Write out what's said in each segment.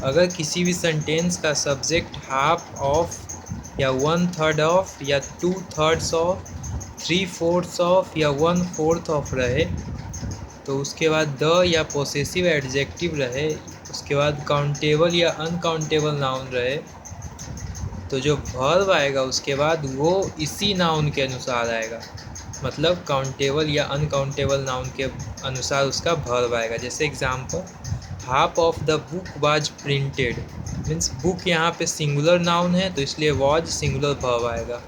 अगर किसी भी सेंटेंस का सब्जेक्ट हाफ ऑफ या 1/3 ऑफ या 2/3 ऑफ 3/4 ऑफ या 1/4 ऑफ रहे, तो उसके बाद द या पोसेसिव एडजेक्टिव रहे, उसके बाद काउंटेबल या अनकाउंटेबल नाउन रहे, तो जो वर्ब आएगा उसके बाद वो इसी नाउन के अनुसार आएगा। मतलब काउंटेबल या अनकाउंटेबल नाउन के अनुसार उसका वर्ब आएगा। जैसे example, half of the book was printed, means book यहाँ पे सिंगुलर नाउन है तो इसलिए वाज सिंगुलर वर्ब आएगा।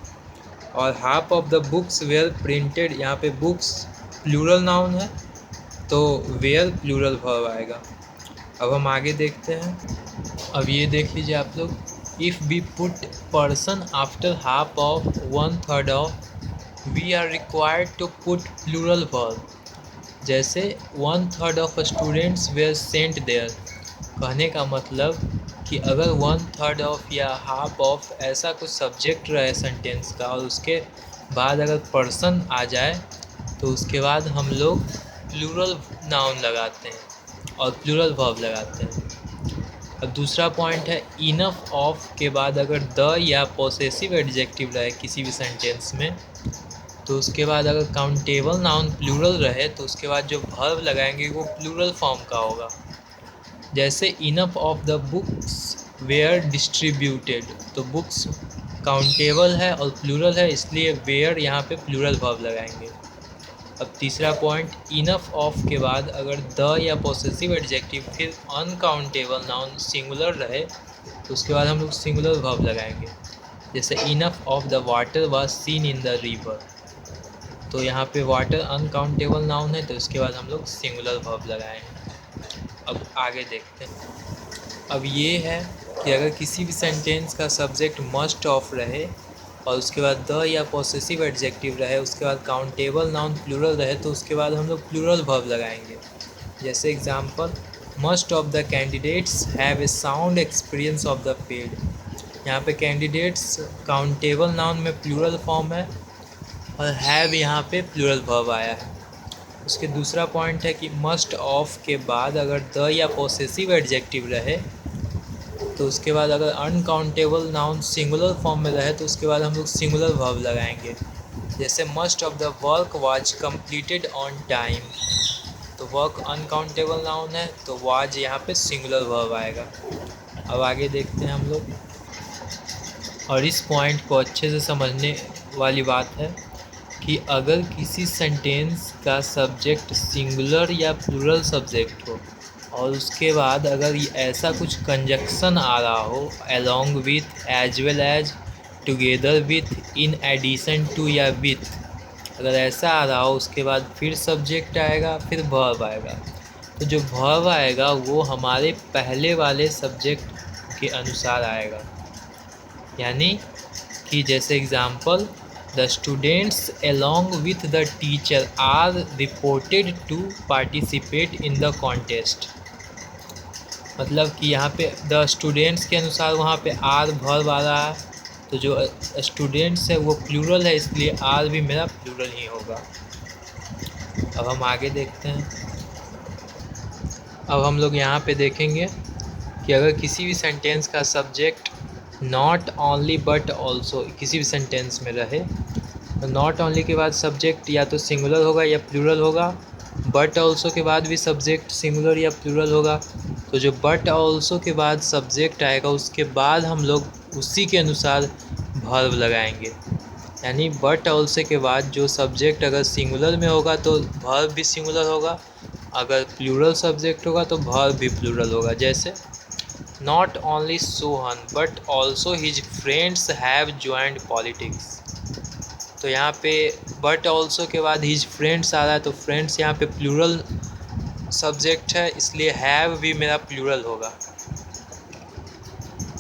और half of the books were printed, यहाँ पे बुक्स प्लूरल नाउन है तो वेयर प्लूरल वर्ब आएगा। अब हम आगे देखते हैं। अब ये देख लीजिए आप लोग, if we put person after half of 1/3 of we are required to put plural verb. जैसे 1/3 of students were sent there, कहने का मतलब कि अगर 1/3 ऑफ या हाफ ऑफ ऐसा कुछ सब्जेक्ट रहे सेंटेंस का और उसके बाद अगर पर्सन आ जाए तो उसके बाद हम लोग प्लूरल नाउन लगाते हैं और प्लूरल वर्ब लगाते हैं। अब दूसरा पॉइंट है, इनफ ऑफ के बाद अगर द या पोसेसिव एडजेक्टिव रहे किसी भी सेंटेंस में, तो उसके बाद अगर काउंटेबल नाउन प्लूरल रहे तो उसके बाद जो वर्ब लगाएंगे वो प्लूरल फॉर्म का होगा। जैसे enough of the books were distributed, तो बुक्स काउंटेबल है और प्लूरल है इसलिए वेयर यहाँ पे प्लूरल वर्ब लगाएंगे। अब तीसरा पॉइंट, इनफ ऑफ के बाद अगर द या पोसेसिव एडजेक्टिव फिर अनकाउंटेबल नाउन सिंगुलर रहे तो उसके बाद हम लोग सिंगुलर वर्ब लगाएंगे। जैसे enough of the water was seen in the river, तो यहाँ पे वाटर अनकाउंटेबल नाउन है तो इसके बाद हम लोग सिंगुलर वर्ब लगाएंगे। अब आगे देखते हैं। अब ये है कि अगर किसी भी सेंटेंस का सब्जेक्ट मस्ट ऑफ रहे और उसके बाद द या पोसेसिव एडजेक्टिव रहे, उसके बाद काउंटेबल नाउन प्लूरल रहे तो उसके बाद हम लोग प्लूरल वर्ब लगाएंगे। जैसे example, must of the candidates have a sound experience of the field, यहाँ पे कैंडिडेट्स काउंटेबल नाउन में प्लूरल फॉर्म है और हैव यहाँ पे प्लूरल वर्ब आया है। उसके दूसरा पॉइंट है कि मस्ट ऑफ के बाद अगर द या पोसेसिव एडजेक्टिव रहे तो उसके बाद अगर अनकाउंटेबल नाउन सिंगुलर फॉर्म में रहे तो उसके बाद हम लोग सिंगुलर वर्ब लगाएंगे। जैसे must of the work was completed on time, तो वर्क अनकाउंटेबल नाउन है तो वाज यहाँ पे सिंगुलर वर्ब आएगा। अब आगे देखते हैं हम लोग, और इस पॉइंट को अच्छे से समझने वाली बात है कि अगर किसी सेंटेंस का सब्जेक्ट सिंगुलर या प्लूरल सब्जेक्ट हो और उसके बाद अगर ऐसा कुछ कंजक्शन आ रहा हो, along with, as well as, together with, in addition to या विथ, अगर ऐसा आ रहा हो उसके बाद फिर सब्जेक्ट आएगा फिर वर्ब आएगा, तो जो वर्ब आएगा वो हमारे पहले वाले सब्जेक्ट के अनुसार आएगा। यानी कि जैसे example, the students along with the teacher are reported to participate in the contest, मतलब कि यहाँ पे द स्टूडेंट्स के अनुसार वहाँ पे आर वर्ब आ रहा है, तो जो स्टूडेंट्स है वो प्लूरल है इसलिए आर भी मेरा प्लूरल ही होगा। अब हम आगे देखते हैं। अब हम लोग यहाँ पे देखेंगे कि अगर किसी भी सेंटेंस का subject not only but also किसी भी सेंटेंस में रहे, तो नॉट ओनली के बाद सब्जेक्ट या तो सिंगुलर होगा या प्लूरल होगा, बट ऑल्सो के बाद भी सब्जेक्ट सिंगुलर या प्लूरल होगा, तो जो बट ऑल्सो के बाद सब्जेक्ट आएगा उसके बाद हम लोग उसी के अनुसार वर्ब लगाएंगे। यानी बट ऑल्सो के बाद जो सब्जेक्ट अगर सिंगुलर में होगा तो वर्ब भी सिंगुलर होगा, अगर प्लूरल सब्जेक्ट होगा तो वर्ब भी प्लूरल होगा। जैसे not only Sohan but also his friends have joined politics, तो यहाँ पे बट ऑल्सो के बाद हिज फ्रेंड्स आ रहा है तो फ्रेंड्स यहाँ पे प्लूरल सब्जेक्ट है इसलिए हैव भी मेरा प्लूरल होगा।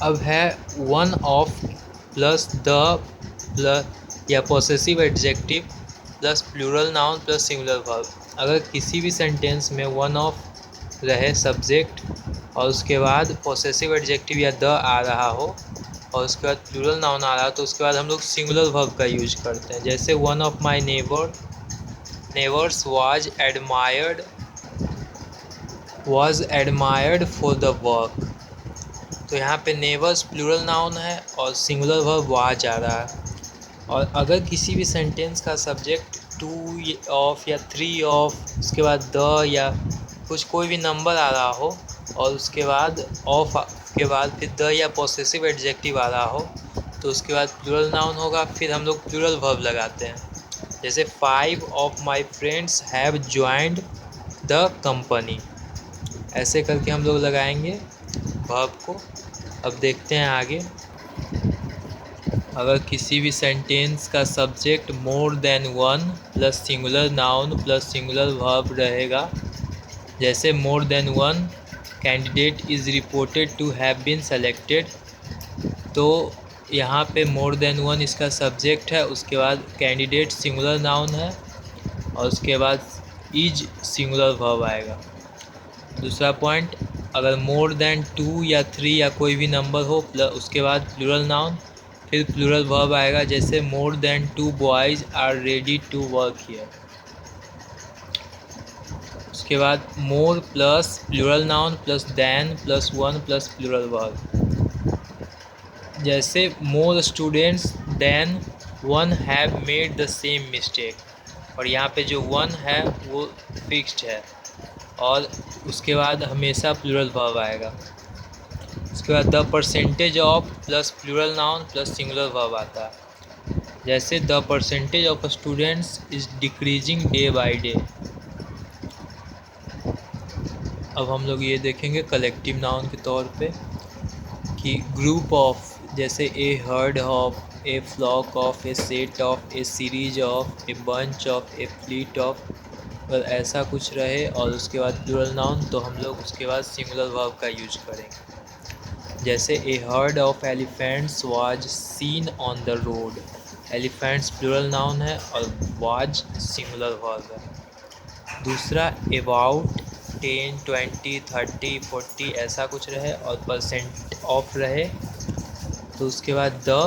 अब है one of plus the plus या possessive adjective plus plural noun plus singular verb. अगर किसी भी सेंटेंस में वन ऑफ रहे सब्जेक्ट और उसके बाद पोसेसिव एडजेक्टिव या द आ रहा हो और उसके बाद प्लूरल नाउन आ रहा है तो उसके बाद हम लोग सिंगुलर वर्ब का यूज करते हैं। जैसे one of my neighbours was admired for the work, तो यहाँ पे नेबर्स प्लूरल नाउन है और सिंगुलर वर्ब वाज आ रहा है। और अगर किसी भी सेंटेंस का सब्जेक्ट टू ऑफ या थ्री ऑफ, उसके बाद द या कुछ कोई भी नंबर आ रहा हो और उसके बाद ऑफ के बाद फिर द या पॉसेसिव एडजेक्टिव आ रहा हो, तो उसके बाद प्लूरल नाउन होगा। फिर हम लोग प्लूरल वर्ब लगाते हैं। जैसे 5 of my friends have joined the company, ऐसे करके हम लोग लगाएंगे वर्ब को। अब देखते हैं आगे। अगर किसी भी सेंटेंस का subject more than one plus singular noun plus singular verb रहेगा, जैसे more than one candidate is reported to have been selected, तो यहाँ पे मोर देन वन इसका सब्जेक्ट है, उसके बाद कैंडिडेट सिंगुलर नाउन है और उसके बाद इज सिंगुलर वर्ब आएगा। दूसरा पॉइंट, अगर मोर देन टू या थ्री या कोई भी नंबर हो प्लस उसके बाद प्लूरल नाउन फिर प्लूरल वर्ब आएगा, जैसे more than 2 boys are ready to work here. उसके बाद more plus plural noun plus than plus one plus plural verb, जैसे more students than one have made the same mistake, और यहाँ पे जो वन है वो फिक्स्ड है और उसके बाद हमेशा प्लूरल वर्ब आएगा। उसके बाद the percentage of plus plural noun plus singular verb आता है, जैसे the percentage of students is decreasing day by day. अब हम लोग ये देखेंगे कलेक्टिव नाउन के तौर पे कि ग्रुप ऑफ, जैसे a herd of, a flock of, a set of, a series of, a bunch of, a fleet of, अगर ऐसा कुछ रहे और उसके बाद प्लूरल नाउन तो हम लोग उसके बाद सिंगुलर वर्ब का यूज करेंगे। जैसे a herd of elephants was seen on the road, elephants plural noun है और वाज सिंगुलर वर्ब है। दूसरा अबाउट 10, 20, 30, 40 ऐसा कुछ रहे और परसेंट ऑफ रहे, तो उसके बाद द,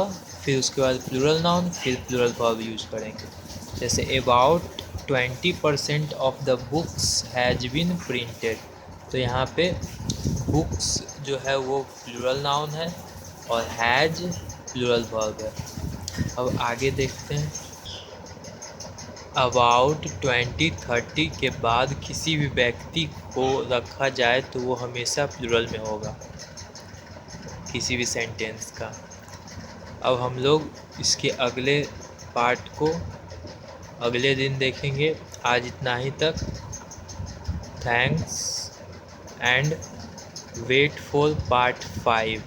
फिर उसके बाद प्लूरल नाउन फिर प्लूरल वर्ब यूज करेंगे। जैसे about 20% of the books has been printed, तो यहाँ पे बुक्स जो है वो प्लूरल नाउन है और हैज प्लूरल वर्ब है। अब आगे देखते हैं। अबाउट 20-30 के बाद किसी भी व्यक्ति को रखा जाए तो वो हमेशा प्लूरल में होगा किसी भी सेंटेंस का। अब हम लोग इसके अगले पार्ट को अगले दिन देखेंगे। आज इतना ही तक। Thanks and wait for part 5।